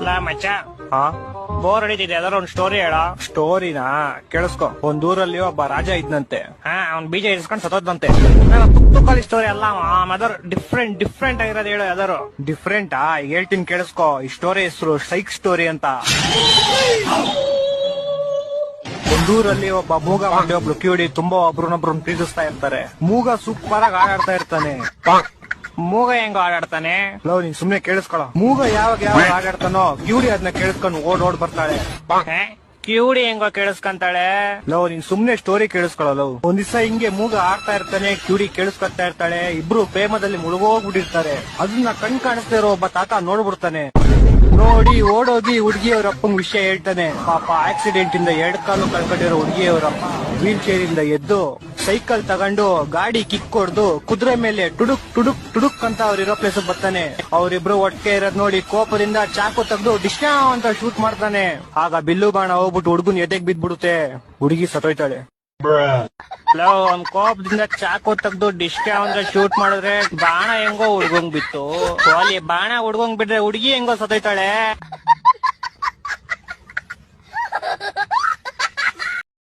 ಲಾ ಮಚ್ಚ, ಹಾ ಬೋರ್ ಹೊಡಿತಿದೆ, ಯಾವ್ದಾರ ಒಂದ್ ಸ್ಟೋರಿ ಹೇಳ. ಸ್ಟೋರಿನಾ? ಕೇಳಿಸ್ಕೊ. ಒಂದೂರಲ್ಲಿ ಒಬ್ಬ ರಾಜ ಇದ್ನಂತೆ. ಅವ್ನ್ ಬೀಜ ಇರಿಸ್ಕೊಂಡ್ ಸತ್ತೋದ್ನಂತೆ. ತುಕ್ಕಲಿ ಸ್ಟೋರಿ ಅಲ್ಲ, ಅದರ ಡಿಫ್ರೆಂಟ್ ಆಗಿರೋದು ಹೇಳು ಯಾವ್ದಾರು. ಡಿಫ್ರೆಂಟಾ? ಈಗ ಹೇಳ್ತೀನಿ ಕೇಳಿಸ್ಕೊ. ಈ ಸ್ಟೋರಿ ಹೆಸರು ಸೈಕ್ ಸ್ಟೋರಿ ಅಂತ. ಒಂದೂರಲ್ಲಿ ಒಬ್ಬ ಮೂಗ ಮಾಡಿ ಒಬ್ಳು ಕಿವಿಡಿ ತುಂಬಾ ಒಬ್ರನ್ನೊಬ್ರನ್ನ ಪ್ರೀತಿಸ್ತಾ ಇರ್ತಾರೆ. ಮೂಗ ಸೂಪರ್ ಆಗಿ ಆಡಾಡ್ತಾ ಇರ್ತಾನೆ. ಮೂಗ ಹೆಂಗ ಆಡಾಡ್ತಾನೆ? ಲವ್, ನೀನ್ ಸುಮ್ನೆ ಕೇಳಿಸ್ಕೊಳ. ಮೂಗ ಯಾವಾಗ ಆಡಾಡ್ತಾನೋ ಕಿವಿಡಿ ಅದನ್ನ ಕೇಳಿಸ್ಕೊಂಡು ಓಡ್ ಬರ್ತಾಳೆ. ಕಿವುಡಿ ಹೆಂಗೋ ಕೇಳಿಸ್ಕೊಂತಾಳೆ? ಲವ್, ನೀನ್ ಸುಮ್ನೆ ಸ್ಟೋರಿ ಕೇಳಿಸ್ಕೊಳ. ಲವ್, ಒಂದ್ ದಿವಸ ಹಿಂಗೆ ಮೂಗ ಆಡ್ತಾ ಇರ್ತಾನೆ, ಕಿವಿಡಿ ಕೇಳಿಸ್ಕೊತಾ ಇರ್ತಾಳೆ. ಇಬ್ರು ಪ್ರೇಮದಲ್ಲಿ ಮುಳುಗೋಗ್ಬಿಟ್ಟಿರ್ತಾರೆ. ಅದನ್ನ ಕಣ್ ಕಾಣಿಸ್ತಾ ಇರೋ ಒಬ್ಬ ತಾತ ನೋಡ್ಬಿಡ್ತಾನೆ. ನೋಡಿ ಓಡೋಗಿ ಹುಡುಗಿಯವ್ರ ಅಪ್ಪಂಗ್ ವಿಷಯ ಹೇಳ್ತಾನೆ. ಪಾಪ ಆಕ್ಸಿಡೆಂಟ್ ಇಂದ 2 ಕಾಲು ಕಳ್ಕೊಂಡಿರೋ ಹುಡುಗಿಯವರಪ್ಪ ವೀಲ್ ಚೇರ್ ಇಂದ ಎದ್ದು ಸೈಕಲ್ ತಗೊಂಡು ಗಾಡಿ ಕಿಕ್ ಹೊಡ್ದು ಕುದುರೆ ಮೇಲೆ ಟುಡುಕ್ ಟುಡುಕ್ ಟುಡುಕ್ ಅಂತ ಅವ್ರಿರೋ ಪ್ಲೇಸ್ ಬರ್ತಾನೆ. ಅವ್ರಿಬ್ರು ಒಟ್ಟಿಗೆ ಇರೋದ್ ನೋಡಿ ಕೋಪದಿಂದ ಚಾಕು ತೆಗ್ದು ಡಿಶ್ನಾ ಅಂತ ಶೂಟ್ ಮಾಡ್ತಾನೆ. ಆಗ ಬಿಲ್ಲು ಬಾಣ ಹೋಗ್ಬಿಟ್ಟು ಹುಡುಗನ್ ಎದೆಗ್ ಬಿದ್ಬಿಡುತ್ತೆ. ಹುಡುಗಿ ಸತ್ತೋಯ್ತಾಳೆ. ಲವ್, ಒಂದ್ ಕೋಪದಿಂದ ಚಾಕು ತೆಗ್ದು ಡಿಸ್ಕೆ ಅಂತ ಶೂಟ್ ಮಾಡಿದ್ರೆ ಬಾಣ ಹೆಂಗೋ ಹುಡ್ಗಂಗ್ ಬಿತ್ತು. ಬಾಣ ಹುಡ್ಗಂಗ್ ಬಿಟ್ರೆ ಹುಡುಗಿ ಹೆಂಗೋ ಸತ್ತೋಯ್ತಾಳೆ.